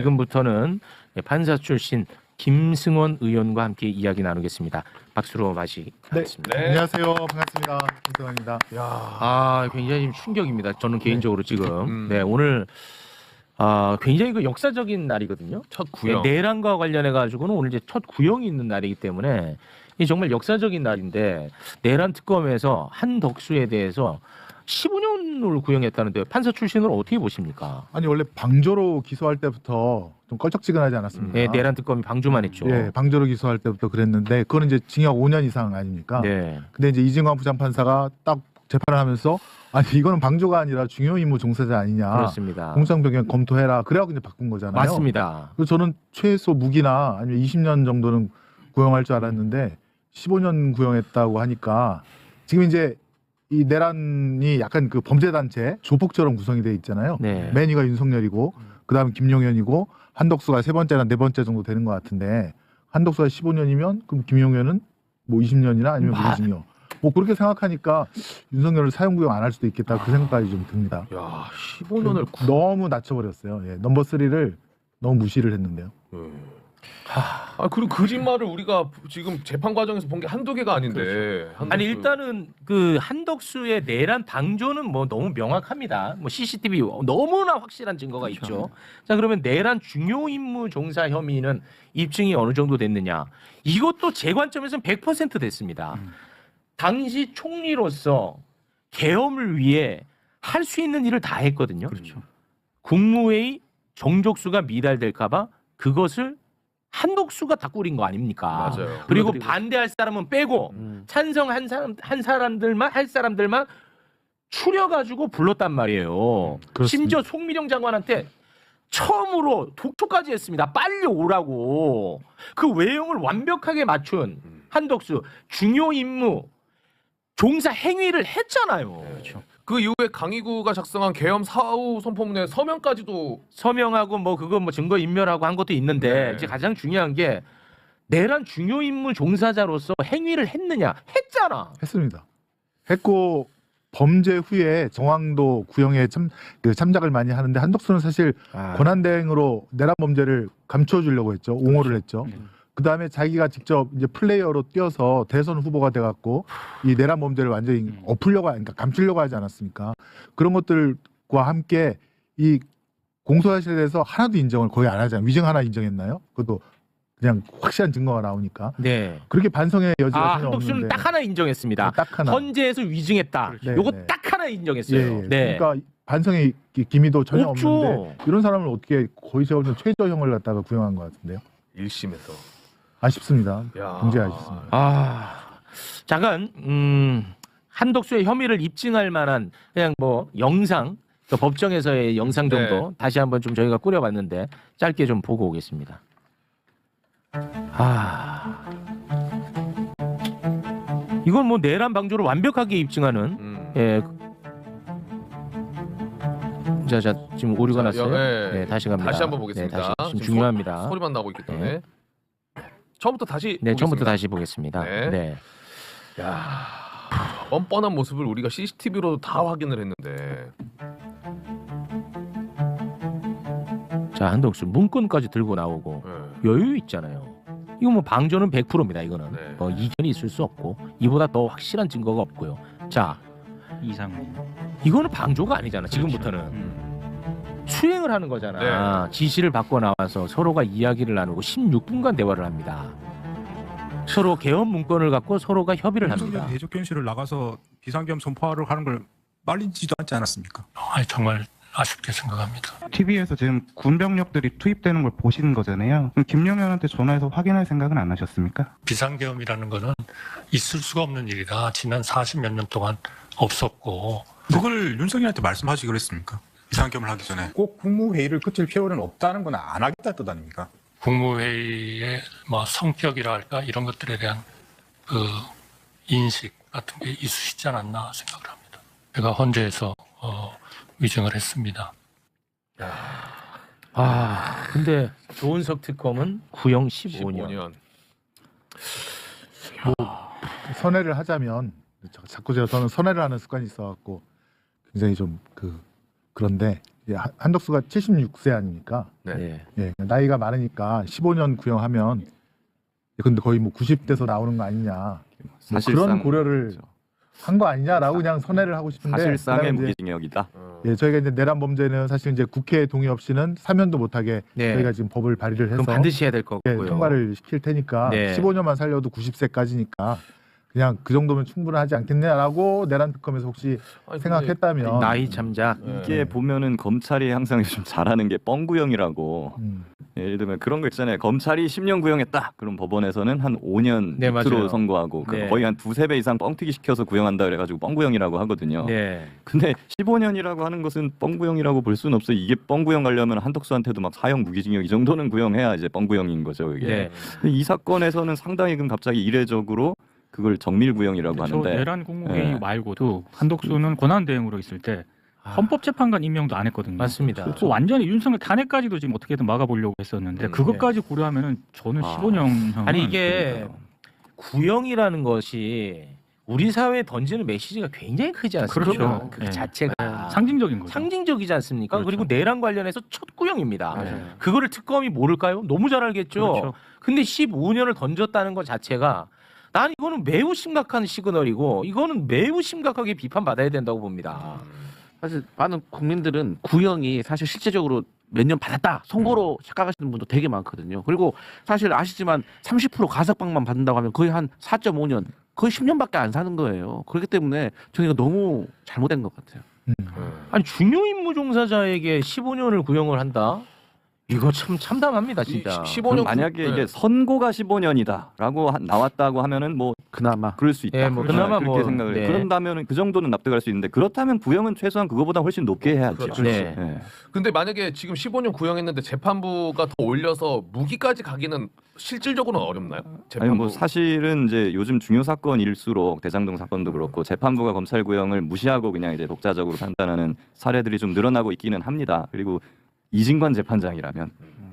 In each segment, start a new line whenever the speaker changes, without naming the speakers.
지금부터는 판사 출신 김승원 의원과 함께 이야기 나누겠습니다. 박수로 맞이하겠습니다.
네. 안녕하세요. 반갑습니다. 김승원입니다.
굉장히 좀 충격입니다. 저는 개인적으로 지금 오늘 굉장히 그 역사적인 날이거든요.
첫 구형.
내란과 관련해 가지고는 오늘 이제 첫 구형이 있는 날이기 때문에 이 정말 역사적인 날인데 내란 특검에서 한덕수에 대해서 15년을 구형했다는데 판사 출신으로 어떻게 보십니까?
아니 원래 방조로 기소할 때부터 좀 껄쩍지근하지 않았습니까?
네, 내란 특검이 방조만 했죠.
네, 방조로 기소할 때부터 그랬는데 그거는 이제 징역 5년 이상 아닙니까?
네.
근데 이제 이진광 부장판사가 딱 재판을 하면서 아니 이거는 방조가 아니라 중요 임무 종사자 아니냐.
그렇습니다.
공상 변경 검토해라. 그래갖고 이제 바꾼 거잖아요.
맞습니다.
그래서 저는 최소 무기나 아니면 20년 정도는 구형할 줄 알았는데 15년 구형했다고 하니까 지금 이제 이 내란이 약간 그 범죄단체 조폭처럼 구성이 돼 있잖아요.
네.
매니가 윤석열이고 그다음에 김용현이고 한덕수가 세 번째나 네 번째 정도 되는 것 같은데 한덕수가 15년이면 그럼 김용현은 뭐 20년이나 아니면 무기징역. 뭐 그렇게 생각하니까 윤석열을 사형구형 안 할 수도 있겠다 그 생각까지 좀 듭니다.
야, 15년을
너무 낮춰버렸어요. 예, 넘버 3를 너무 무시를 했는데요.
그리고 거짓말을 우리가 지금 재판 과정에서 본 게 한두 개가 아닌데. 한덕수.
아니 일단은 그 한덕수의 내란 방조는 뭐 너무 명확합니다. 뭐 CCTV 너무나 확실한 증거가 있죠. 자 그러면 내란 중요 임무 종사 혐의는 입증이 어느 정도 됐느냐? 이것도 제 관점에서는 100% 됐습니다. 당시 총리로서 계엄을 위해 할 수 있는 일을 다 했거든요.
그렇죠.
국무회의 정족수가 미달될까봐 그것을 한덕수가 다 꾸린 거 아닙니까?
맞아요.
그리고 반대할 사람은 빼고 찬성한 사람들만 할 사람들만 추려가지고 불렀단 말이에요.
그렇습니다.
심지어 송미령 장관한테 처음으로 독촉까지 했습니다. 빨리 오라고. 그 외형을 완벽하게 맞춘 한덕수 중요 임무 종사 행위를 했잖아요.
그렇죠. 그 이후에 강희구가 작성한 계엄 사후 선포문에 서명까지도
서명하고 뭐 그거 뭐 증거 인멸하고 한 것도 있는데
네.
이제 가장 중요한 게 내란 중요 임무 종사자로서 행위를 했느냐? 했잖아.
했습니다. 했고 범죄 후에 정황도 구형에 참작을 많이 하는데 한덕수는 사실 권한대행으로 내란 범죄를 감춰주려고 했죠. 옹호를 했죠. 그 다음에 자기가 직접 이제 플레이어로 뛰어서 대선 후보가 돼갖고 이 내란 범죄를 완전히 그러니까 감추려고 하지 않았습니까? 그런 것들과 함께 이 공소사실에 대해서 하나도 인정을 거의 안 하잖아요. 위증 하나 인정했나요? 그것도 그냥 확실한 증거가 나오니까
네.
그렇게 반성의 여지가 전혀
한덕수는
없는데
딱 하나 인정했습니다.
딱 하나.
헌재에서 위증했다.
네,
요거
네.
딱 하나 인정했어요.
예, 예.
네.
그러니까 반성의 기미도 전혀
없죠.
없는데 이런 사람을 어떻게 거의 제가 볼때 최저형을 갖다가 구형한 것 같은데요.
1심에서.
아쉽습니다.
야.
굉장히 아쉽습니다.
잠깐 한덕수의 혐의를 입증할 만한 그냥 뭐 영상 그 법정에서의 영상 정도 다시 한번 좀 저희가 꾸려봤는데 짧게 좀 보고 오겠습니다. 이건 뭐 내란 방조를 완벽하게 입증하는 예. 자 지금 오류가 났어요. 네, 다시 갑니다.
다시 한번 보겠습니다.
네, 다시 지금
지금
중요합니다.
소리만 나고 있기 때문에. 처음부터 다시
네, 처음부터
보겠습니다.
다시 보겠습니다.
네.
네.
야, 뻔뻔한 모습을 우리가 CCTV로 다 확인을 했는데.
자 한덕수 문건까지 들고 나오고
네.
여유 있잖아요. 이거 뭐 방조는 100%입니다. 이거는
네.
뭐 이견이 있을 수 없고 이보다 더 확실한 증거가 없고요. 자
이상민.
이거는 방조가 아니잖아. 지금부터는 수행을 하는 거잖아. 지시를 받고 나와서 서로가 이야기를 나누고 16분간 대화를 합니다. 서로 계엄 문건을 갖고 서로가 협의를 합니다.
대적견실을 나가서 비상계엄 선포하러 하는 걸 말리지도 않지 않았습니까?
정말 아쉽게 생각합니다.
TV에서 지금 군병력들이 투입되는 걸 보시는 거잖아요. 그럼 김용현한테 전화해서 확인할 생각은 안 하셨습니까?
비상계엄이라는 거는 있을 수가 없는 일이라 지난 40몇 년 동안 없었고
그걸 윤석열한테 말씀하시기 그랬습니까? 비상계엄을 하기 전에 꼭 국무회의를 거칠 필요는 없다는 건 안 하겠다 뜻 아닙니까?
국무회의의 뭐 성격이라 할까 이런 것들에 대한 그 인식 같은 게 있으시지 않았나 생각을 합니다. 제가 헌재에서 위증을 했습니다.
근데 조은석 특검은 구형 15년.
15년.
선회를 하자면 자꾸 저는 선회를 하는 습관이 있어갖고 굉장히 좀 그런데 한덕수가 76세 아닙니까?
네.
예, 나이가 많으니까 15년 구형하면 근데 거의 뭐 90대서 나오는 거 아니냐. 뭐
사실상
그런 고려를
그렇죠.
한 거 아니냐라고 그냥 선회를 하고 싶은데
사실상의
그다음에 이제
무기징역이다.
예, 저희가 이제 내란 범죄는 사실 이제 국회 동의 없이는 사면도 못하게
네.
저희가 지금 법을 발의를 해서
그럼 반드시 해야 될
예,
거고요.
통과를 시킬 테니까
네.
15년만 살려도 90세까지니까 그냥 그 정도면 충분하지 않겠냐라고 내란 특검에서 혹시
아니, 근데
생각했다면
나이 참작.
이게 보면은 검찰이 항상 요즘 잘하는 게 뻥구형이라고. 예를 들면 그런 거 있잖아요. 검찰이 10년 구형했다. 그럼 법원에서는 한 5년
네,
밑으로
맞아요.
선고하고
네.
거의 한 두세 배 이상 뻥튀기 시켜서 구형한다 그래가지고 뻥구형이라고 하거든요.
네.
근데 15년이라고 하는 것은 뻥구형이라고 볼 수는 없어요. 이게 뻥구형 가려면 한덕수한테도 막 사형 무기징역 이 정도는 구형해야 이제 뻥구형인 거죠. 이게.
네.
근데 이 사건에서는 상당히 그럼 갑자기 이례적으로 그걸 정밀구형이라고
저
하는데
내란 국무회의
네.
말고도 한덕수는 권한대행으로 있을 때 헌법재판관 임명도 안 했거든요.
맞습니다.
그 완전히 윤석열 탄핵까지도 지금 어떻게든 막아보려고 했었는데 그것까지 고려하면은 저는 15년
아니 이게 구형이라는 것이 우리 사회에 던지는 메시지가 굉장히 크지 않습니까?
그렇죠.
그
네.
자체가
상징적인 거죠.
상징적이지 않습니까?
그렇죠.
그리고 내란 관련해서 첫 구형입니다.
맞아요.
그거를 특검이 모를까요? 너무 잘 알겠죠.
그렇죠.
근데 15년을 던졌다는 것 자체가 난 이거는 매우 심각한 시그널이고 이거는 매우 심각하게 비판받아야 된다고 봅니다.
사실 많은 국민들은 구형이 사실 실제적으로 몇 년 받았다 선고로 착각하시는 분도 되게 많거든요. 그리고 사실 아시지만 30% 가석방만 받는다고 하면 거의 한 4.5년 거의 10년밖에 안 사는 거예요. 그렇기 때문에 저는 이거 너무 잘못된 것 같아요.
아니 중요 임무 종사자에게 15년을 구형을 한다? 이거 참 참담합니다, 진짜.
15년
만약에 이게 선고가 15년이다라고 나왔다고 하면은 뭐
그나마
그럴 수 있다.
예, 뭐 그나마
그렇게
뭐,
생각을
네.
그런다면 그 정도는 납득할 수 있는데 그렇다면 구형은 최소한 그거보다 훨씬 높게 해야죠.
그렇죠.
네.
예.
근데 만약에 지금 15년 구형했는데 재판부가 더 올려서 무기까지 가기는 실질적으로는 어렵나요?
아니 뭐 사실은 이제 요즘 중요 사건일수록 대장동 사건도 그렇고 재판부가 검찰 구형을 무시하고 그냥 이제 독자적으로 판단하는 사례들이 좀 늘어나고 있기는 합니다. 그리고 이진관 재판장이라면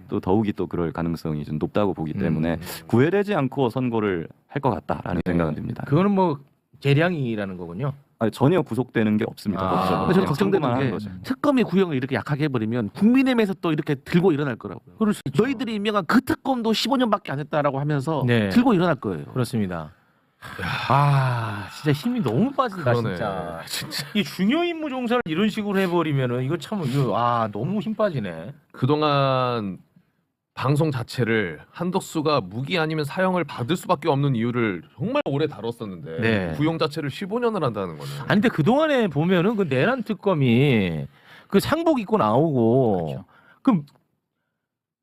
또 더욱이 또 그럴 가능성이 좀 높다고 보기 때문에 구애되지 않고 선고를 할 것 같다라는 생각은 듭니다.
그거는 뭐 재량이라는 거군요.
아니, 전혀 구속되는 게 없습니다.
아.
법적으로.
근데 저는
그냥
걱정되는
선고만 하는
게
거죠.
특검이 구형을 이렇게 약하게 해버리면 국민의힘에서 또 이렇게 들고 일어날 거라고요.
그럴 수 있죠.
너희들이 임명한 그 특검도 15년밖에 안 했다라고 하면서
네.
들고 일어날 거예요.
그렇습니다. 아, 진짜 힘이 너무 빠진다,
그러네.
진짜. 이 중요 임무 종사를 이런 식으로 해버리면은 이거 참 이거 너무 힘 빠지네.
그동안 방송 자체를 한덕수가 무기 아니면 사형을 받을 수밖에 없는 이유를 정말 오래 다뤘었는데
네.
구형 자체를 15년을 한다는 거는
아니 근데 그 동안에 보면은 그 내란 특검이 그 상복 입고 나오고
그렇죠.
그럼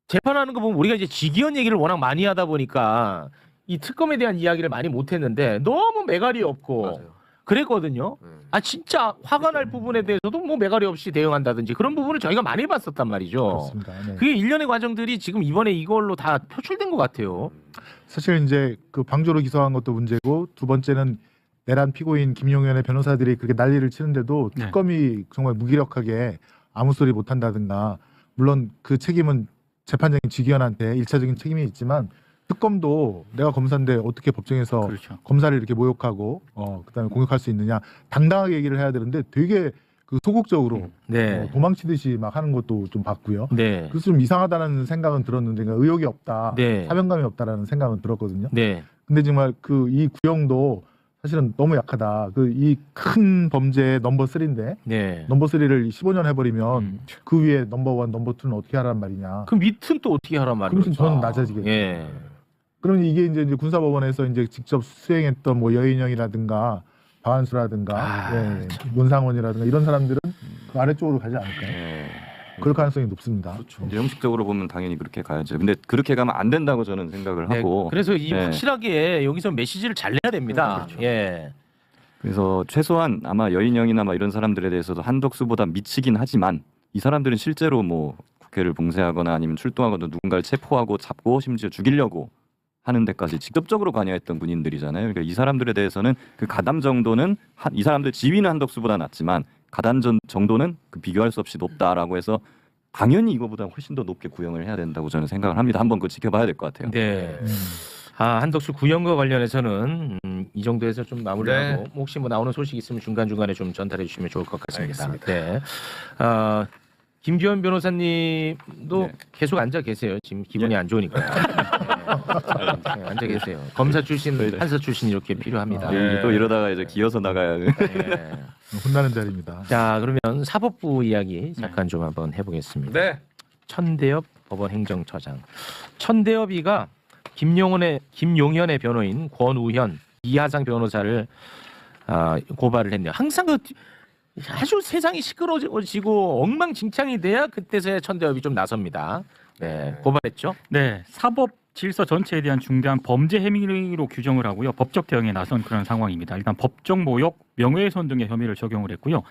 재판하는 거 보면 우리가 이제 직위원 얘기를 워낙 많이 하다 보니까 이 특검에 대한 이야기를 많이 못했는데 너무 매갈이 없고
맞아요.
그랬거든요. 아 진짜 화가 날 부분에 대해서도 뭐 매갈이 없이 대응한다든지 그런 부분을 저희가 많이 봤었단 말이죠.
그렇습니다. 네.
그게 일련의 과정들이 지금 이번에 이걸로 다 표출된 것 같아요.
사실 이제 그 방조로 기소한 것도 문제고 두 번째는 내란 피고인 김용현의 변호사들이 그렇게 난리를 치는데도
네.
특검이 정말 무기력하게 아무 소리 못 한다든가 물론 그 책임은 재판장인 직위원한테 일차적인 책임이 있지만 특검도 내가 검사인데 어떻게 법정에서
그렇죠.
검사를 이렇게 모욕하고 그다음에 공격할 수 있느냐 당당하게 얘기를 해야 되는데 되게 그 소극적으로
네.
도망치듯이 막 하는 것도 좀 봤고요.
네.
그래서 좀 이상하다는 생각은 들었는데 그러니까 의욕이 없다,
네.
사명감이 없다라는 생각은 들었거든요.
네.
근데 정말 그 이 구형도 사실은 너무 약하다. 그 이 큰 범죄의 넘버 3인데
네.
넘버 3를 15년 해버리면 그 위에 넘버 1, 넘버 2는 어떻게 하란 말이냐.
그럼 밑은 또 어떻게 하란 말이에요?
그럼 저는 낮아지겠죠.
예.
그러면 이게 이제 군사법원에서 이제 직접 수행했던 뭐 여인영이라든가 박한수라든가 예, 문상원이라든가 이런 사람들은 그 아래쪽으로 가지 않을까요?
예.
그럴 가능성이 높습니다.
이제 형식적으로 보면 당연히 그렇게 가야죠. 근데 그렇게 가면 안 된다고 저는 생각을
네,
하고.
그래서 이
네.
확실하게 여기서 메시지를 잘 내야 됩니다. 예.
그래서 최소한 아마 여인영이나 막 이런 사람들에 대해서도 한덕수보다 미치긴 하지만 이 사람들은 실제로 뭐 국회를 봉쇄하거나 아니면 출동하거나 누군가를 체포하고 잡고 심지어 죽이려고 하는 데까지 직접적으로 관여했던 군인들이잖아요. 그러니까 이 사람들에 대해서는 그 가담 정도는 이 사람들 지위는 한덕수보다 낮지만 가담 정도는 그 비교할 수 없이 높다라고 해서 당연히 이거보다 훨씬 더 높게 구형을 해야 된다고 저는 생각을 합니다. 한번 그거 지켜봐야 될 것 같아요.
네. 한덕수 구형과 관련해서는 이 정도에서 좀 마무리하고
네.
혹시 뭐 나오는 소식 있으면 중간중간에 좀 전달해 주시면 좋을 것 같습니다.
알겠습니다.
네. 김기현 변호사님도
네.
계속 앉아 계세요. 지금 기분이 안 좋으니까. 네, 앉아 계세요. 검사 출신, 판사 출신 이렇게 필요합니다.
네.
또 이러다가 이제 기어서 나가야 돼.
네.
혼나는 자리입니다.
자, 그러면 사법부 이야기 잠깐 좀 한번 해보겠습니다.
네.
천대엽 법원 행정처장. 천대엽이가 김용현의 변호인 권우현, 이하상 변호사를 고발을 했네요. 항상 그 아주 세상이 시끄러워지고 엉망진창이 돼야 그때서야 천대엽이 좀 나섭니다. 네, 고발했죠.
네, 사법 질서 전체에 대한 중대한 범죄 행위로 규정을 하고요. 법적 대응에 나선 그런 상황입니다. 일단 법정 모욕, 명예훼손 등의 혐의를 적용을 했고요.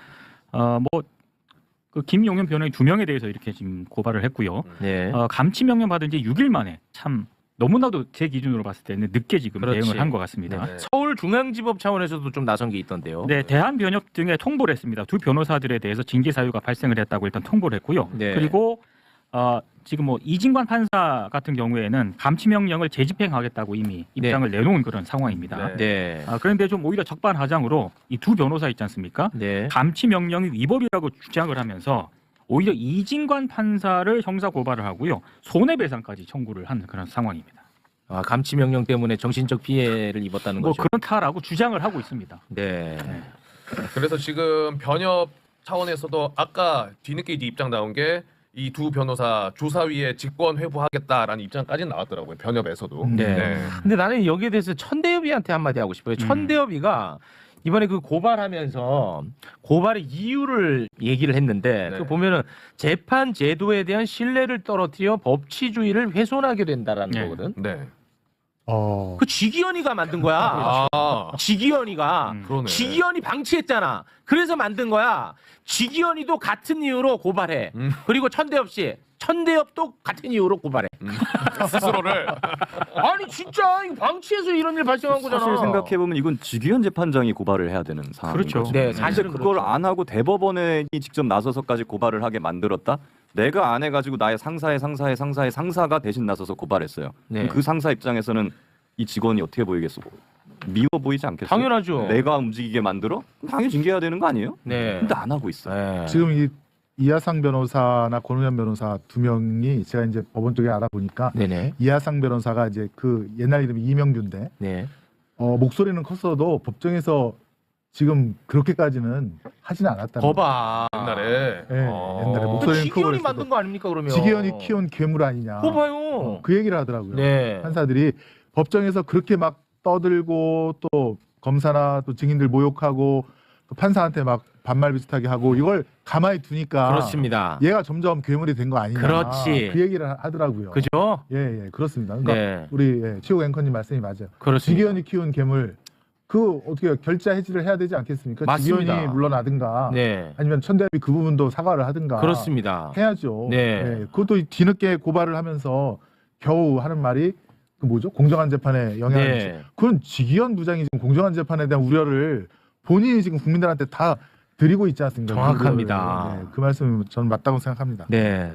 그 김용현 변호인 2명에 대해서 이렇게 지금 고발을 했고요.
네.
감치 명령 받은 지 6일 만에 참 너무나도 제 기준으로 봤을 때는 늦게 지금
그렇지.
대응을 한 것 같습니다.
네.
서울중앙지법 차원에서도 좀 나선 게 있던데요.
네, 대한변협 등에 통보를 했습니다. 두 변호사들에 대해서 징계 사유가 발생을 했다고 일단 통보를 했고요.
네.
그리고 지금 뭐 이진관 판사 같은 경우에는 감치 명령을 재집행하겠다고 이미 입장을 내놓은 그런 상황입니다.
네.
그런데 좀 오히려 적반하장으로 이 두 변호사 있지 않습니까?
네.
감치 명령이 위법이라고 주장을 하면서 오히려 이진관 판사를 형사 고발을 하고요. 손해배상까지 청구를 한 그런 상황입니다.
감치 명령 때문에 정신적 피해를 입었다는
뭐
거죠.
그렇다라고 주장을 하고 있습니다.
네.
그래서 지금 변협 차원에서도 아까 뒤늦게 이제 입장 나온 게 이 두 변호사 조사위에 직권 회부하겠다라는 입장까지 나왔더라고요. 변협에서도.
네. 근데 나는 여기에 대해서 천대엽이한테 한마디 하고 싶어요. 천대엽이가 이번에 그 고발하면서 고발의 이유를 얘기를 했는데
네.
그 보면은 재판 제도에 대한 신뢰를 떨어뜨려 법치주의를 훼손하게 된다라는
네.
거거든.
네.
그 지기현이가 만든 거야. 지기현이가
그러네.
지기현이 방치했잖아. 그래서 만든 거야. 지기현이도 같은 이유로 고발해. 그리고 천대엽도 같은 이유로 고발해.
스스로를
아니 진짜 이거 방치해서 이런 일 발생한 거잖아.
사실 생각해 보면 이건 지기현 재판장이 고발을 해야 되는 상황인
그렇죠.
거죠.
네,
근데
사실은
그걸
그렇죠.
안 하고 대법원이 직접 나서서까지 고발을 하게 만들었다. 내가 안 해가지고 나의 상사의 상사가 대신 나서서 고발했어요.
네.
그럼 그 상사 입장에서는 이 직원이 어떻게 보이겠어? 미워 보이지 않겠어요?
당연하죠.
내가 움직이게 만들어? 당연히 징계해야 되는 거 아니에요?
네.
근데 안 하고 있어.
네.
지금 이 이하상 변호사나 권우현 변호사 2명이 제가 이제 법원 쪽에 알아보니까
네네.
이하상 변호사가 이제 그 옛날 이름이 이명규인데
네.
목소리는 컸어도 법정에서 지금 그렇게까지는 하지는 않았다는
거봐.
옛날에
네, 옛날에
그
목소리는 크고
지기현이
그랬어도
만든 거 아닙니까 그러면?
지기현이 키운 괴물 아니냐.
거봐요.
그 얘기를 하더라고요.
네.
판사들이 법정에서 그렇게 막 떠들고 또 검사나 또 증인들 모욕하고 또 판사한테 막 반말 비슷하게 하고 이걸 가만히 두니까
그렇습니다.
얘가 점점 괴물이 된 거 아니냐.
그렇지.
그 얘기를 하더라고요.
그죠?
예, 그렇습니다. 그러니까
네.
우리 최욱 앵커님 말씀이 맞아요.
그렇습니다.
지기현이 키운 괴물 그 어떻게 결자 해지를 해야 되지 않겠습니까?
맞습니다.
지기현이 물러나든가
네.
아니면 천대엽이 그 부분도 사과를 하든가
그렇습니다.
해야죠.
네.
예, 그것도 뒤늦게 고발을 하면서 겨우 하는 말이 그 뭐죠? 공정한 재판에 영향을 미치.
네.
그건 지기현 부장이 지금 공정한 재판에 대한 우려를 본인이 지금 국민들한테 다 드리고 있지 않습니까?
정확합니다.
그거를. 네, 그 말씀은 저는 맞다고 생각합니다.
네.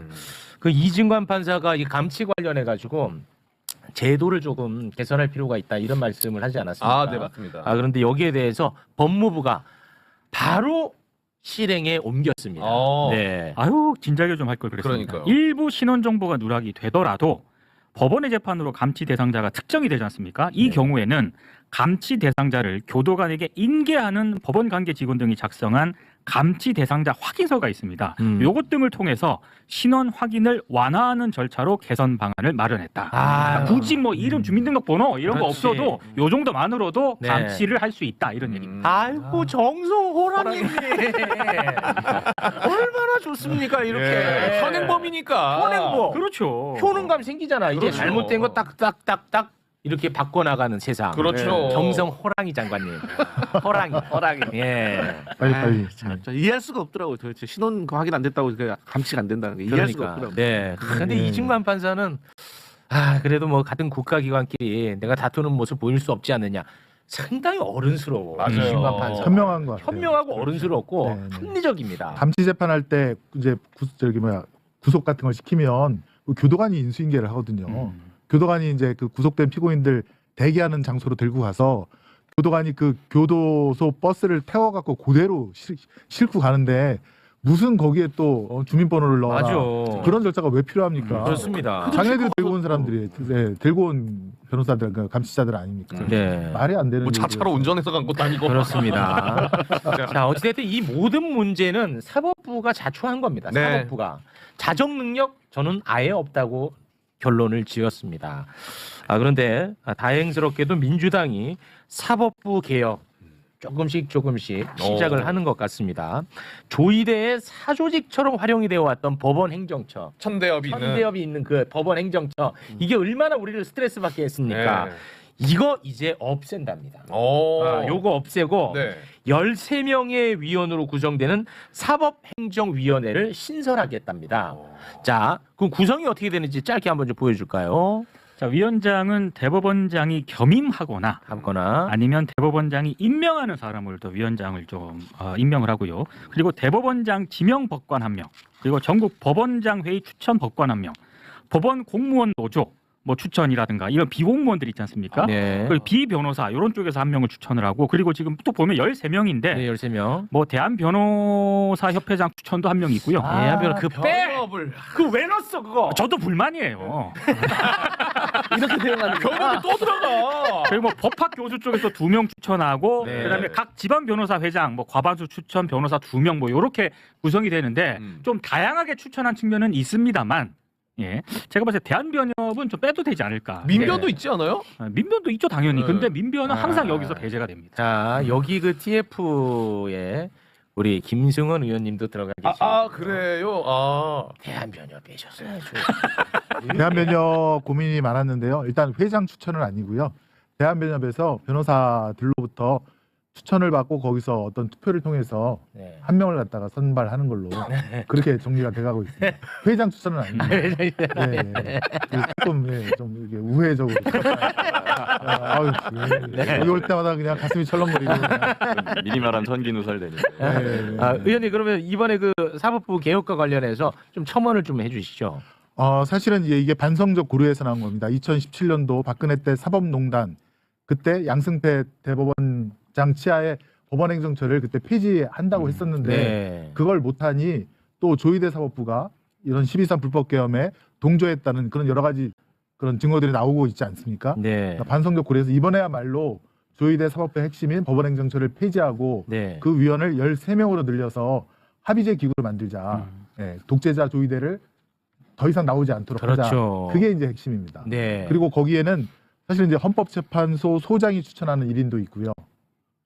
그 이진관 판사가 이 감치 관련해 가지고 제도를 조금 개선할 필요가 있다 이런 말씀을 하지 않았습니까?
네, 맞습니다.
그런데 여기에 대해서 법무부가 바로 실행에 옮겼습니다. 네.
아유 진작에 좀 할 걸 그랬습니다.
그러니까요.
일부 신원 정보가 누락이 되더라도 법원의 재판으로 감치 대상자가 특정이 되지 않습니까? 이 경우에는 감치 대상자를 교도관에게 인계하는 법원 관계 직원 등이 작성한 감치 대상자 확인서가 있습니다. 요것 등을 통해서 신원 확인을 완화하는 절차로 개선 방안을 마련했다. 굳이 뭐 이름 주민등록번호 이런 거
그렇지.
없어도 요 정도만으로도
네.
감치를 할 수 있다 이런 얘기입니다.
아이고 정성 호랑이님 얼마나 좋습니까 이렇게
예. 현행범이니까.
현행범
그렇죠.
효능감 생기잖아. 이제
그렇죠.
잘못된 거 딱딱딱딱 이렇게 바꿔나가는 세상.
그렇죠.
정성 호랑이 장관님. 호랑이. 예.
빨리.
참, 저 이해할 수가 없더라고요. 도대체 신원 확인 안 됐다고 감치가 안 된다는 게 이해할 수가
그러니까.
없더라고요.
네. 근데 이진관 판사는 그래도 뭐 같은 국가기관끼리 내가 다투는 모습 보일 수 없지 않느냐. 상당히 어른스러워.
맞아요.
이진관 판사.
현명한 것 같아요.
현명하고 어른스럽고
네, 네.
합리적입니다.
감치 재판할 때 이제 구속 같은 걸 시키면 그 교도관이 인수인계를 하거든요. 교도관이 이제 그 구속된 피고인들 대기하는 장소로 들고 가서 교도관이 그 교도소 버스를 태워갖고 그대로 싣고 가는데 무슨 거기에 또 주민번호를 넣어라.
맞아.
그런 절차가 왜 필요합니까?
그렇습니다.
자기네들이 들고 온 사람들이 들고 온 변호사들, 그러니까 감시자들 아닙니까?
네.
말이 안 되는
뭐 차차로 운전해서 간 것도 아니고.
그렇습니다. 자, 어찌됐든 이 모든 문제는 사법부가 자초한 겁니다.
네.
사법부가. 자정 능력 저는 아예 없다고 결론을 지었습니다. 그런데 다행스럽게도 민주당이 사법부 개혁 조금씩 시작을 하는 것 같습니다. 조이대의 사조직처럼 활용이 되어 왔던 법원 행정처,
천대엽이 있는.
천대엽이 있는 그 법원 행정처, 이게 얼마나 우리를 스트레스 받게 했습니까?
네.
이거 이제 없앤답니다.
오.
요거 없애고
네.
13명의 위원으로 구성되는 사법행정위원회를 신설하겠답니다. 자, 그럼 구성이 어떻게 되는지 짧게 한번 좀 보여줄까요?
자, 위원장은 대법원장이 겸임하거나 아니면 대법원장이 임명하는 사람을 또 위원장을 좀 임명을 하고요. 그리고 대법원장 지명 법관 1명, 그리고 전국 법원장 회의 추천 법관 1명, 법원 공무원 노조 뭐 추천이라든가 이런 비공무원들 있지 않습니까?
네.
그리고 비변호사 이런 쪽에서 1명을 추천을 하고, 그리고 지금 또 보면 13명인데
네, 13명.
뭐 대한변호사 협회장 추천도 1명 있고요.
대한변호 그
변협을
그 왜 넣었어 그거?
저도 불만이에요.
이렇게 대응하는
변협이 또 들어가.
그리고 뭐 법학 교수 쪽에서 2명 추천하고,
네.
그다음에 각 지방 변호사 회장, 뭐 과반수 추천 변호사 2명 뭐 이렇게 구성이 되는데 좀 다양하게 추천한 측면은 있습니다만, 예, 제가 봤을 때 대한변협은 좀 빼도 되지 않을까.
민변도
네.
있지 않아요?
민변도 있죠 당연히.
네.
근데 민변은 항상 여기서 배제가 됩니다.
자, 여기 그 TF에 우리 김승원 의원님도 들어가 계시고.
그래요.
대한변협 빼셨어야죠.
대한변협 고민이 많았는데요. 일단 회장 추천은 아니고요. 대한변협에서 변호사들로부터 추천을 받고 거기서 어떤 투표를 통해서
네.
한 명을 갖다가 선발하는 걸로 그렇게 정리가 돼가고 있습니다. 회장 추천은 아닙니다. 네. 조금 좀 이게 우회적으로. 여기 올 때마다 그냥 가슴이 철렁거리고.
미리 말하면 천기누설되니.
의원님 그러면 이번에 그 사법부 개혁과 관련해서 좀 첨언을 좀 해주시죠.
사실은 이게 반성적 고려에서 나온 겁니다. 2017년도 박근혜 때 사법농단, 그때 양승태 대법원장 치하의 법원행정처를 그때 폐지한다고 했었는데
네.
그걸 못하니 또 조이대 사법부가 이런 12.3 불법계엄에 동조했다는 그런 여러 가지 그런 증거들이 나오고 있지 않습니까?
네.
그러니까 반성적 고려에서 이번에야말로 조이대 사법부의 핵심인 법원행정처를 폐지하고
네.
그 위원을 13명으로 늘려서 합의제 기구를 만들자. 독재자 조이대를 더 이상 나오지 않도록 하자.
그렇죠.
그게 이제 핵심입니다.
네.
그리고 거기에는 사실 이제 헌법재판소 소장이 추천하는 1인도 있고요.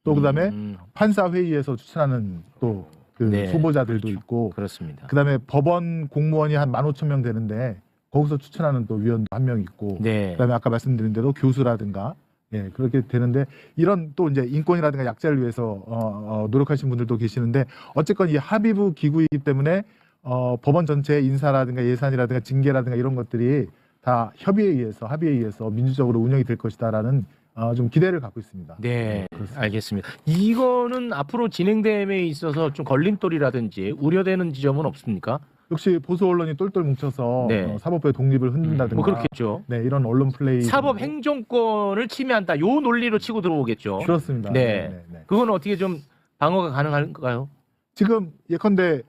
또 그다음에 판사 회의에서 추천하는 또 그
네.
후보자들도 있고,
그렇습니다.
그다음에 법원 공무원이 한 15,000명 되는데 거기서 추천하는 또 위원도 한 명 있고,
네.
그다음에 아까 말씀드린 대로 교수라든가 그렇게 되는데 이런 또 이제 인권이라든가 약자를 위해서 노력하신 분들도 계시는데 어쨌건 이 합의부 기구이기 때문에 법원 전체의 인사라든가 예산이라든가 징계라든가 이런 것들이 다 합의에 의해서 민주적으로 운영이 될 것이다라는 좀 기대를 갖고 있습니다.
네, 알겠습니다. 이거는 앞으로 진행됨에 있어서 좀 걸림돌이라든지 우려되는 지점은 없습니까?
역시 보수 언론이 똘똘 뭉쳐서
네.
사법부의 독립을 흔든다든가
뭐 그렇겠죠.
네, 이런 언론 플레이
사법 행정권을 침해한다. 요 논리로 치고 들어오겠죠.
그렇습니다.
네. 그건 어떻게 좀 방어가 가능할까요?
지금 예컨대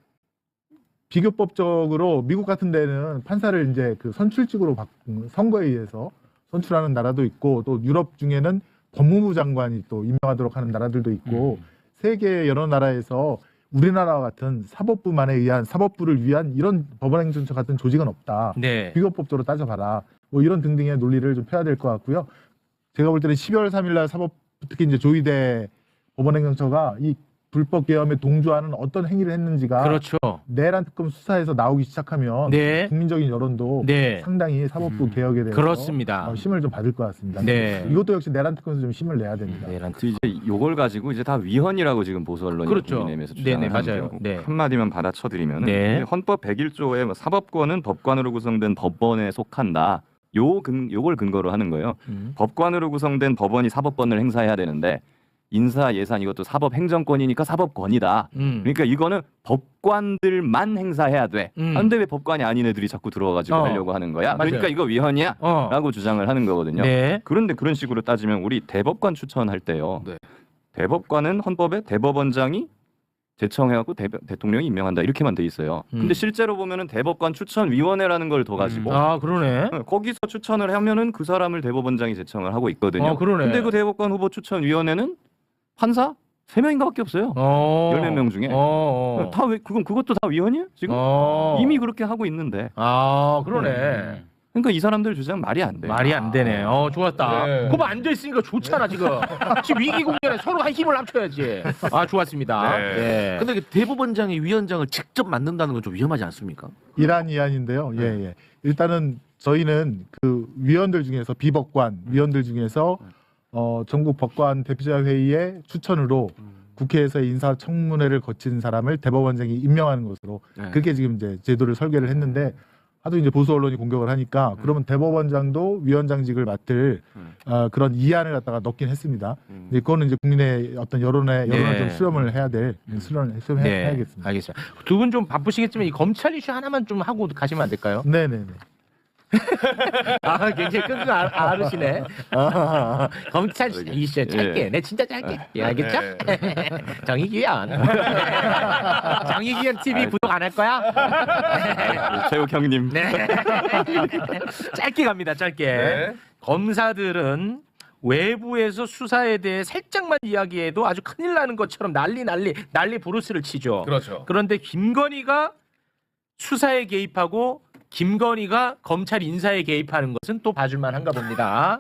비교법적으로 미국 같은 데는 판사를 이제 그 선출직으로 선거에 의해서 선출하는 나라도 있고, 또 유럽 중에는 법무부 장관이 또 임명하도록 하는 나라들도 있고, 세계 여러 나라에서 우리나라와 같은 사법부를 위한 이런 법원행정처 같은 조직은 없다.
네.
비교법적으로 따져봐라. 뭐 이런 등등의 논리를 좀 펴야 될 것 같고요. 제가 볼 때는 12월 3일날 특히 이제 조이대 법원행정처가 이 불법 계엄에 동조하는 어떤 행위를 했는지가
그렇죠.
내란 특검 수사에서 나오기 시작하면
네.
국민적인 여론도
네.
상당히 사법부 개혁에 대해서
그렇습니다.
힘을 좀 받을 것 같습니다.
네.
이것도 역시 내란 특검에서 좀 힘을 내야 됩니다.
이제 요걸 가지고 이제 다 위헌이라고 지금 보수 언론이
그렇죠.
국민의힘에서 주장을
네네,
하는데요.
맞아요. 네.
한마디만 받아쳐드리면
네.
헌법 101조에 사법권은 법관으로 구성된 법원에 속한다. 요걸 근거로 하는 거예요. 법관으로 구성된 법원이 사법권을 행사해야 되는데 인사 예산 이것도 사법 행정권이니까 사법권이다. 그러니까 이거는 법관들만 행사해야 돼. 근데 왜 법관이 아닌 애들이 자꾸 들어와가지고 하려고 하는 거야?
맞아요.
그러니까 이거 위헌이야? 라고 주장을 하는 거거든요.
네.
그런데 그런 식으로 따지면 우리 대법관 추천할 때요.
네.
대법관은 헌법에 대법원장이 제청해갖고 대통령이 임명한다 이렇게만 돼 있어요. 근데 실제로 보면은 대법관 추천위원회라는 걸 더 가지고
아 그러네.
거기서 추천을 하면은 그 사람을 대법원장이 제청을 하고 있거든요.
그러네.
근데 그 대법관 후보 추천위원회는 판사 3명인가밖에 없어요. 14명 중에 다 왜 그것도 다 위원이에요? 지금 이미 그렇게 하고 있는데.
아 그러네.
그러니까 이 사람들 주장 말이 안 돼.
말이 안 되네. 좋았다.
네.
그거 안 됐으니까 좋잖아 지금. 지금 위기 국면에 서로 한 힘을 합쳐야지. 아 좋았습니다.
네.
네.
근데 대법원장이 위원장을 직접 만든다는 건 좀 위험하지 않습니까?
이란인데요. 예. 일단은 저희는 그 위원들 중에서 비법관 위원들 중에서 전국 법관 대표자 회의의 추천으로 국회에서 인사청문회를 거친 사람을 대법원장이 임명하는 것으로 그렇게 지금 이제 제도를 설계를 했는데 하도 이제 보수 언론이 공격을 하니까 그러면 대법원장도 위원장직을 맡을 그런 이안을 갖다가 넣긴 했습니다. 근데 그거는 이제 국민의 어떤 여론을 좀 수렴을 해야 될 수렴해야겠습니다.
알겠습니다. 두 분 좀 바쁘시겠지만 이 검찰 이슈 하나만 좀 하고 가시면 안 될까요?
네네네.
아 굉장히 끙끙 앓으시네. 검찰 이슈 짧게. 네 진짜 짧게. 예, 알겠죠? 정의기현. 정의기현 TV 구독 안 할 거야?
최욱 형님.
네. 짧게 갑니다. 짧게.
네.
검사들은 외부에서 수사에 대해 살짝만 이야기해도 아주 큰일 나는 것처럼 난리 부르스를 치죠.
그렇죠.
그런데 김건희가 수사에 개입하고 김건희가 검찰 인사에 개입하는 것은 또 봐줄만 한가 봅니다.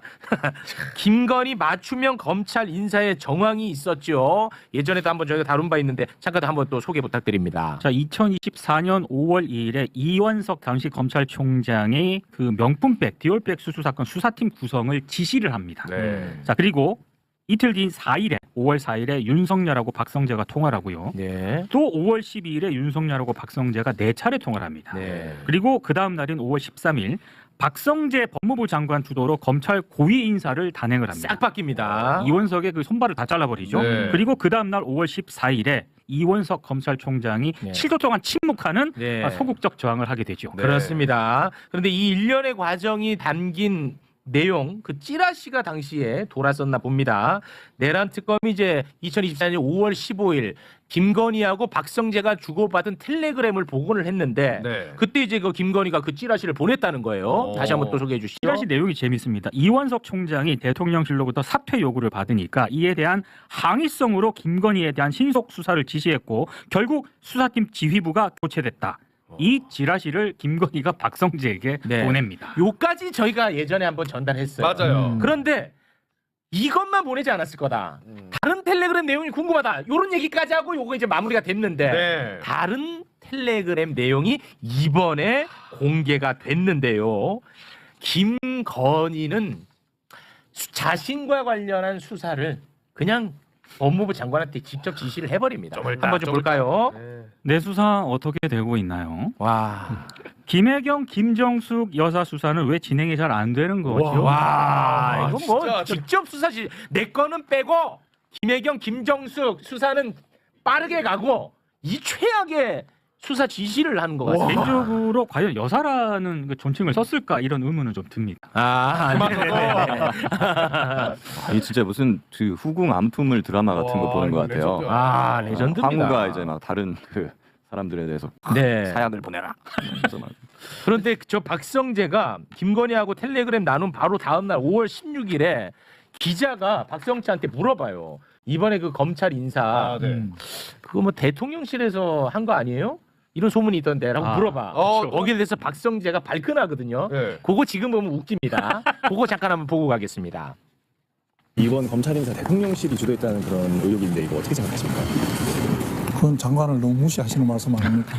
김건희 맞춤형 검찰 인사에 정황이 있었죠. 예전에도 한번 저희가 다룬 바 있는데 잠깐 한번 또 소개 부탁드립니다.
자, 2024년 5월 2일에 이원석 당시 검찰총장이 그 명품백, 디올백 수수 사건 수사팀 구성을 지시를 합니다.
네.
자, 그리고 이틀 뒤인 4일에 5월 4일에 윤석열하고 박성재가 통화를 하고요.
네.
또 5월 12일에 윤석열하고 박성재가 4차례 통화를 합니다.
네.
그리고 그 다음 날인 5월 13일 박성재 법무부 장관 주도로 검찰 고위 인사를 단행을 합니다.
싹 바뀝니다.
이원석의 그 손발을 다 잘라버리죠.
네.
그리고 그 다음 날 5월 14일에 이원석 검찰총장이
네.
7조 동안 침묵하는
네.
소극적 저항을 하게 되죠.
네.
그렇습니다. 그런데 이 일련의 과정이 담긴 내용, 그 찌라시가 당시에 돌았었나 봅니다. 내란 특검이 이제 2024년 5월 15일 김건희하고 박성재가 주고받은 텔레그램을 복원을 했는데
네.
그때 이제 그 김건희가 그 찌라시를 보냈다는 거예요. 다시 한번 또 소개해 주시죠.
찌라시 내용이 재밌습니다. 이원석 총장이 대통령실로부터 사퇴 요구를 받으니까 이에 대한 항의성으로 김건희에 대한 신속 수사를 지시했고 결국 수사팀 지휘부가 교체됐다. 이 지라시를 김건희가 박성재에게
네.
보냅니다.
요까지 저희가 예전에 한번 전달했어요.
맞아요.
그런데 이것만 보내지 않았을 거다. 다른 텔레그램 내용이 궁금하다. 요런 얘기까지 하고 요거 이제 마무리가 됐는데
네.
다른 텔레그램 내용이 이번에 공개가 됐는데요. 김건희는 자신과 관련한 수사를 그냥 법무부 장관한테 직접 지시를 해버립니다. 한번 좀 볼까요?
내 수사 어떻게 되고 있나요?
와,
김혜경, 김정숙 여사 수사는 왜 진행이 잘 안 되는 거죠?
와, 이거 뭐
진짜.
직접 수사지. 내 거는 빼고 김혜경, 김정숙 수사는 빠르게 가고 이 최악의 수사 지시를 하는 것 같습니다.
개인적으로 과연 여사라는 그 존칭을 썼을까 이런 의문은 좀 듭니다.
이 진짜 무슨 그 후궁 안품을 드라마 같은 거
와,
보는 것
이거
같아요.
레전드야.
아, 레전드입니다.
황후가 이제 막 다른 그 사람들에 대해서
네.
사약을 보내라. 그래서 막
그런데 저 박성재가 김건희하고 텔레그램 나눈 바로 다음 날 5월 16일에 기자가 박성재한테 물어봐요. 이번에 그 검찰 인사
네.
그거 뭐 대통령실에서 한 거 아니에요? 이런 소문이 있던데라고 물어봐. 거기에 대해서 박성재가 발끈하거든요.
네.
그거 지금 보면 웃깁니다. 그거 잠깐 한번 보고 가겠습니다.
이번 검찰 인사 대통령실이 주도했다는 그런 의혹인데 이거 어떻게 생각하십니까?
그건 장관을 너무 무시하시는 말씀 아닙니까?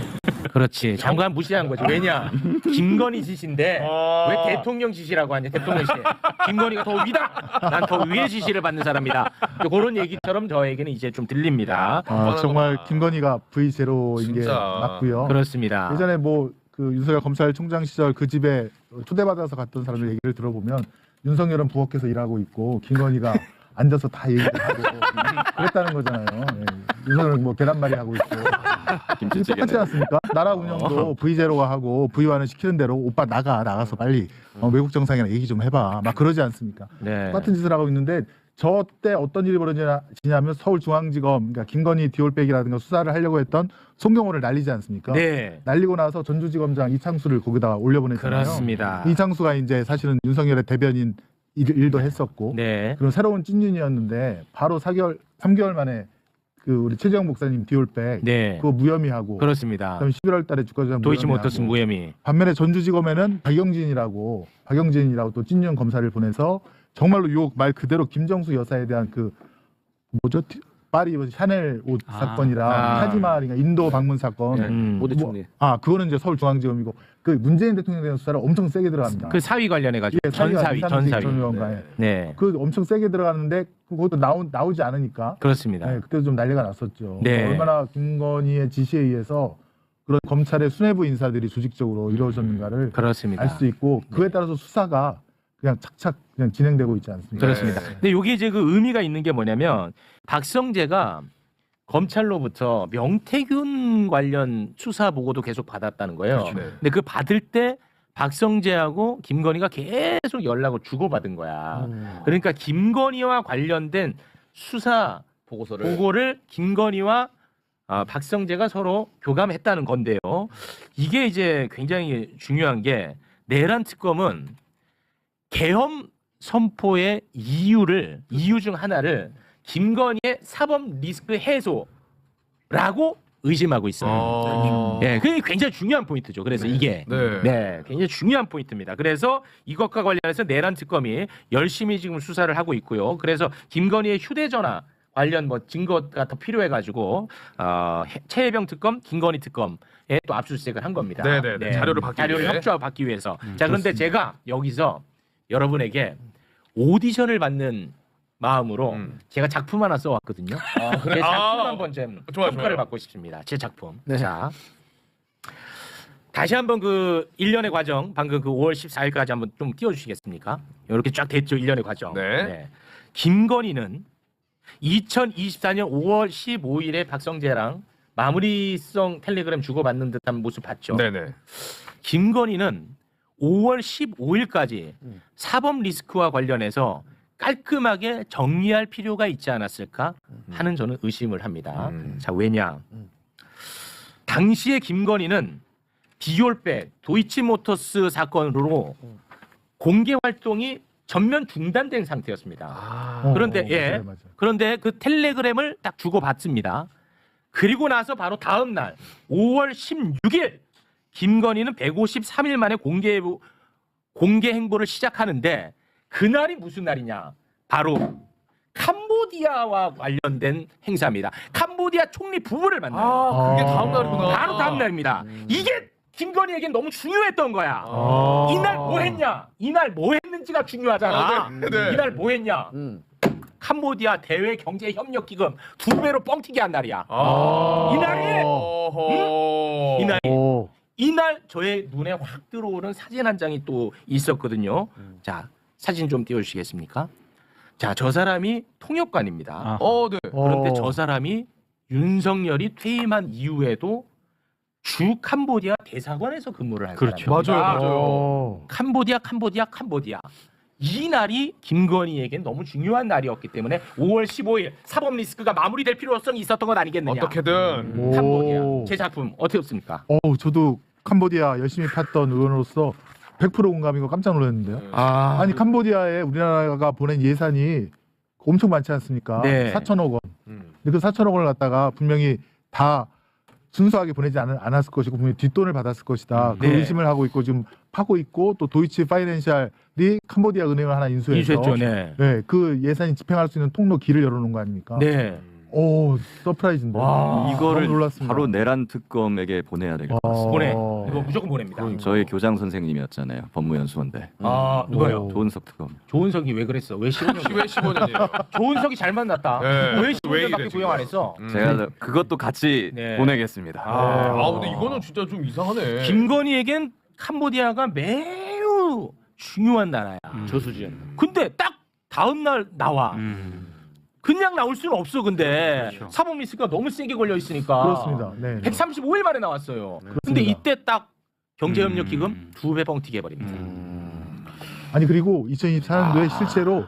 그렇지. 장관 무시한 거죠. 왜냐? 김건희 지시인데 왜 대통령 지시라고 하냐? 대통령 지시. 김건희가 더 위다. 난 더 위의 지시를 받는 사람이다. 그런 얘기처럼 저에게는 이제 좀 들립니다.
정말 김건희가 V0인 게
진짜.
맞고요.
그렇습니다.
예전에 뭐 그 윤석열 검찰총장 시절 그 집에 초대받아서 갔던 사람들 얘기를 들어보면 윤석열은 부엌에서 일하고 있고 김건희가 앉아서 다 얘기를 하고 그랬다는 거잖아요. 예. 윤석열은 뭐 계란말이 하고 있고 똑같지 않습니까? 나라 운영도 V0가 하고 V1을 시키는 대로 오빠 나가서 빨리 외국 정상이랑 얘기 좀 해봐 막 그러지 않습니까?
네.
똑같은 짓을 하고 있는데 저 때 어떤 일이 벌어지냐면 서울중앙지검 그러니까 김건희 디올백이라든가 수사를 하려고 했던 송경호를 날리지 않습니까?
네.
날리고 나서 전주지검장 이창수를 거기다가 올려보냈잖아요.
그렇습니다.
이창수가 이제 사실은 윤석열의 대변인 일도 했었고
네.
그런 새로운 찐윤이었는데 바로 3개월 만에 그 우리 최재형 목사님 디올백
네.
그거 무혐의하고
그렇습니다.
그다음에 11월 달에 주가조작
도이치모터스 무혐의.
반면에 전주지검에는 박영진이라고 또 찐윤 검사를 보내서 정말로 요 말 그대로 김정수 여사에 대한 그 뭐죠? 파리 샤넬 옷 사건이랑 타지마할인가 인도 방문 사건.
모대 총리.
그거는 이제 서울중앙지검이고 그 문재인 대통령에 대한 수사를 엄청 세게 들어갑니다.
그 사위 관련해가지고
예,
전사위.
전위원가에
네.
그 엄청 세게 들어가는데 그것도 나오지 않으니까.
그렇습니다.
네, 그때도 좀 난리가 났었죠.
네.
얼마나 김건희의 지시에 의해서 그런 검찰의 수뇌부 인사들이 조직적으로 이루어졌는가를
그렇습니다.
알 수 있고 그에 따라서 수사가 그냥 착착 그냥 진행되고 있지 않습니까?
그렇습니다. 근데 여기 이제 그 의미가 있는 게 뭐냐면 박성재가 검찰로부터 명태균 관련 수사 보고도 계속 받았다는 거예요.
그렇죠. 네.
근데 그 받을 때 박성재하고 김건희가 계속 연락을 주고받은 거야. 그러니까 김건희와 관련된 수사 보고를 김건희와 박성재가 서로 교감했다는 건데요. 이게 이제 굉장히 중요한 게 내란 특검은 계엄 선포의 이유 중 하나를 김건희의 사법 리스크 해소라고 의심하고 있어요. 네, 그게 굉장히 중요한 포인트죠. 그래서 이게 굉장히 중요한 포인트입니다. 그래서 이것과 관련해서 내란 특검이 열심히 지금 수사를 하고 있고요. 그래서 김건희의 휴대전화 관련 뭐 증거가 더 필요해가지고 최혜병 특검, 김건희 특검에 또 압수수색을 한 겁니다.
네네. 자료를
협조받기 위해서. 자, 그런데 제가 여기서 여러분에게 오디션을 받는 마음으로 제가 작품 하나 써왔거든요. 제 작품 한번 좀 평가를 받고 싶습니다. 제 작품.
네.
자, 다시 한번 그 1년의 과정, 방금 그 5월 14일까지 한번 좀 띄워주시겠습니까? 이렇게 쫙 됐죠, 1년의 과정.
네.
김건희는 2024년 5월 15일에 박성재랑 마무리성 텔레그램 주고받는 듯한 모습 봤죠.
네네.
김건희는 5월 15일까지 사법 리스크와 관련해서 깔끔하게 정리할 필요가 있지 않았을까 하는 저는 의심을 합니다. 자, 왜냐? 당시에 김건희는 디올백, 도이치모터스 사건으로 공개 활동이 전면 중단된 상태였습니다. 그런데
맞아요.
그런데 그 텔레그램을 딱 주고 받습니다. 그리고 나서 바로 다음 날 5월 16일 김건희는 153일 만에 공개 행보를 시작하는데 그날이 무슨 날이냐? 바로 캄보디아와 관련된 행사입니다. 캄보디아 총리 부부를 만나요.
그게 다음 날이구나.
바로 다음 날입니다. 이게 김건희에겐 너무 중요했던 거야. 이날 뭐 했냐? 이날 뭐 했는지가 중요하잖아.
네.
이날 뭐 했냐? 캄보디아 대외 경제 협력 기금 2배로 뻥튀기 한 날이야. 이날 저의 눈에 확 들어오는 사진 한 장이 또 있었거든요. 자, 사진 좀 띄워주시겠습니까? 자, 저 사람이 통역관입니다.
네.
그런데 저 사람이 윤석열이 퇴임한 이후에도 주 캄보디아 대사관에서 근무를 한 사람입니다.
맞아요.
캄보디아. 이 날이 김건희에겐 너무 중요한 날이었기 때문에 5월 15일 사법 리스크가 마무리될 필요성이 있었던 것 아니겠느냐.
어떻게든.
캄보디아. 제 작품 어떻습니까?
저도 캄보디아 열심히 팠던 의원으로서 100% 공감이고 깜짝 놀랐는데요. 아니 캄보디아에 우리나라가 보낸 예산이 엄청 많지 않습니까?
네.
4천억 원. 근데 그 4천억 원을 갖다가 분명히 다 순수하게 보내지 않았을 것이고 분명히 뒷돈을 받았을 것이다. 그
네.
의심을 하고 있고 지금 파고 있고 또 도이치 파이낸셜이 캄보디아 은행을 하나 인수해서 네, 그 예산이 집행할 수 있는 통로 길을 열어놓은 거 아닙니까?
네.
오, 서프라이즈인데.
이거를
너무 놀랐습니다.
바로 내란 특검에게 보내야 되겠다.
보내. 이거 무조건 보냅니다.
저희 교장 선생님이었잖아요. 법무연수원대.
누가요?
조은석 특검.
조은석이 왜 그랬어? 왜 15년?
왜 15년이에요?
조은석이 잘 만났다.
네.
왜 15년밖에 구형 안 했어?
제가 그것도 같이
네.
보내겠습니다.
근데 이거는 진짜 좀 이상하네.
김건희에겐 캄보디아가 매우 중요한 나라야. 저수지는. 근데 딱 다음 날 나와. 그냥 나올 수는 없어. 근데 사법 리스크가 너무 세게 걸려 있으니까.
그렇습니다. 네.
135일 만에 나왔어요. 근데 이때 딱 경제협력기금 2배 뻥튀기 해버립니다.
아니 그리고 2024년도에 실제로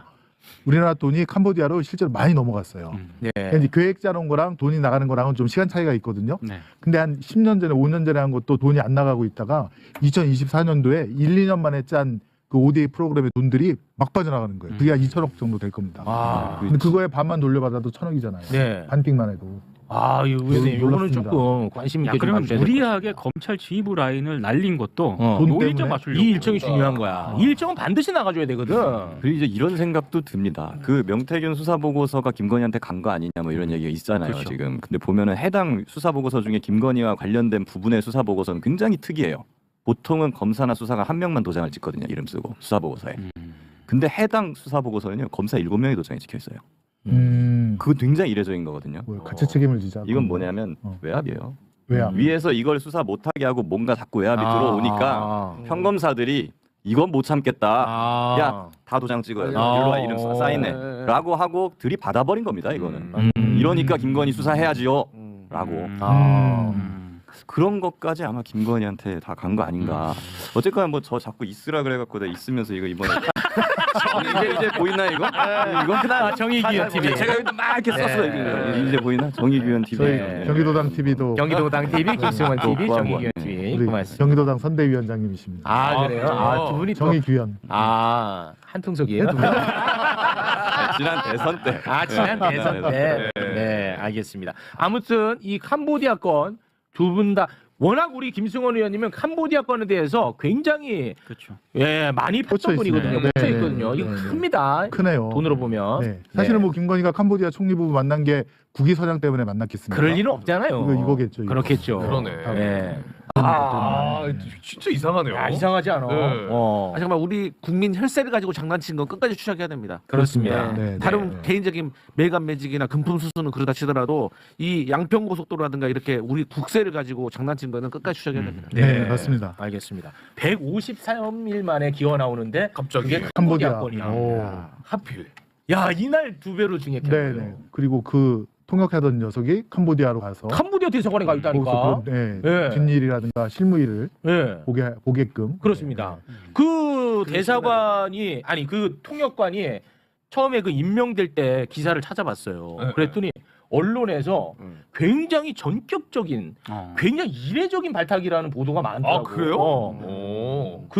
우리나라 돈이 캄보디아로 실제로 많이 넘어갔어요.
네.
그러니까 이제 계획 짜놓은 거랑 돈이 나가는 거랑은 좀 시간 차이가 있거든요.
네.
근데 한 10년 전에 5년 전에 한 것도 돈이 안 나가고 있다가 2024년도에 1, 2년 만에 짠 그 ODA 프로그램의 돈들이 막 빠져나가는 거예요. 그게 한 2천억 정도 될 겁니다.
아,
근데 그거에 반만 돌려받아도 1,000억이잖아요.
네.
반띵만 해도.
아, 이 의원님 이거는
놀랍습니다.
조금 관심
야,
있게 좀
그러면
봐주셔야 될것
무리하게 검찰 지휘부 라인을 날린 것도
돈
노이즈
때문에?
맞추려고.
이 일정이 중요한 거야. 이 일정은 반드시 나가줘야 되거든.
그리고 이제 이런 생각도 듭니다. 그 명태균 수사 보고서가 김건희한테 간 거 아니냐 뭐 이런 얘기가 있잖아요.
그렇죠.
지금. 근데 보면은 해당 수사 보고서 중에 김건희와 관련된 부분의 수사 보고서는 굉장히 특이해요. 보통은 검사나 수사가 한 명만 도장을 찍거든요. 이름 쓰고 수사 보고서에. 근데 해당 수사 보고서는요. 검사 7명이 도장이 찍혀 있어요. 그거 굉장히 이례적인 거거든요.
뭐 가치 책임을 지자.
이건 뭐냐면
어.
외압이에요.
왜야?
위에서 이걸 수사 못하게 하고 뭔가 자꾸 외압이 들어오니까 평검사들이 이건 못 참겠다. 야, 다 도장 찍어요. 일로 와, 이름 사인해. 라고 하고 들이받아버린 겁니다, 이거는. 이러니까 김건희 수사해야지요. 라고. 그런 것까지 아마 김건희한테 다 간 거 아닌가. 어쨌거나 뭐 저 자꾸 있으라 그래갖고 내가 있으면서 이거 이번에 이제 보이나 이거? 이거 그다음
정의기현 TV.
제가 여기 막 이렇게 썼어. 이제 보이나? 정의기현 TV.
저희 경기도당 TV도
경기도당 TV, 김승원 TV, 정의기현 TV.
우리
고맙습니다.
경기도당 선대위원장님이십니다.
아, 그래요? 아, 두 분이 또
정의규현.
아, 한통속이에요? 두 분?
지난 대선 때.
아, 지난 대선 때. 네, 알겠습니다. 아무튼 이 캄보디아 건 두 분 다 워낙 우리 김승원 의원님은 캄보디아 건에 대해서 굉장히
그렇죠.
예, 많이
꽂혀
폈던 분이거든요.
있습니다.
꽂혀
네,
있거든요.
네,
이거
네, 네.
큽니다.
크네요.
돈으로 보면.
네. 사실은 뭐 김건희가 캄보디아 총리 부부 만난 게 국위선양 때문에 만났겠습니다.
그럴 일은 없잖아요.
이거겠죠. 이거.
그렇겠죠.
그러네.
네.
아, 진짜 이상하네요.
야, 이상하지 않아.
네.
아, 정말 우리 국민 혈세를 가지고 장난친 건 끝까지 추적해야 됩니다.
그렇습니다.
네,
다른
네.
개인적인 매간 매직이나 금품 수수는 그러다 치더라도 이 양평고속도로라든가 이렇게 우리 국세를 가지고 장난친 거는 끝까지 추적해야 됩니다.
네, 맞습니다.
알겠습니다. 153일 만에 기어 나오는데
갑자기
그게 캄보디아
캄보디아.
건이야.
오.
하필.
야, 이날 두 배로 증액했어요.
네, 네. 그리고 그 통역하던 녀석이 캄보디아로 가서
캄보디아 대사관에 가 있다니까.
거기서 그런,
네.
뒷일이라든가 실무일을
네.
보게끔.
그렇습니다. 그 대사관이 아니 그 통역관이 처음에 그 임명될 때 기사를 찾아봤어요.
네.
그랬더니 언론에서 굉장히 전격적인, 굉장히 이례적인 발탁이라는 보도가 많더라고요.
아, 그래요?
그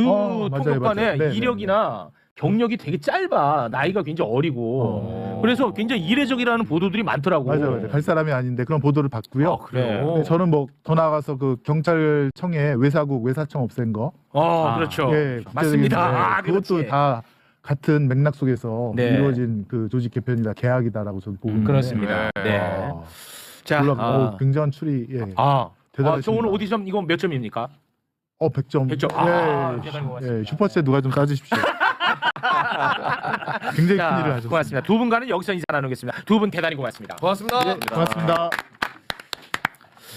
맞아요,
통역관의
맞아요. 네,
이력이나 경력이 되게 짧아. 나이가 굉장히 어리고. 그래서 굉장히 이례적이라는 보도들이 많더라고.
맞아요. 갈 사람이 아닌데 그런 보도를 봤고요.
아, 그래요?
근데 저는 뭐 더 나아가서 그 경찰청에 외사청 없앤 거.
그렇죠.
예,
맞습니다.
국제적인,
아,
그것도
그렇지.
다 같은 맥락 속에서
네.
이루어진 그 조직 개편이다 계약이다라고 저는 보고 있는데.
그렇습니다. 네.
아,
자,
놀랍, 굉장한 추리. 예.
저
대단하십니다.
오늘 오디션 이건 몇 점입니까?
100점.
100점.
예,
대단히 고맙습니다.
예, 슈퍼챗 누가 좀 따주십시오. 굉장히 큰 일을 하셨습니다.
고맙습니다. 두 분과는 여기서 인사 나누겠습니다. 두 분 대단히 고맙습니다.
고맙습니다.
고맙습니다.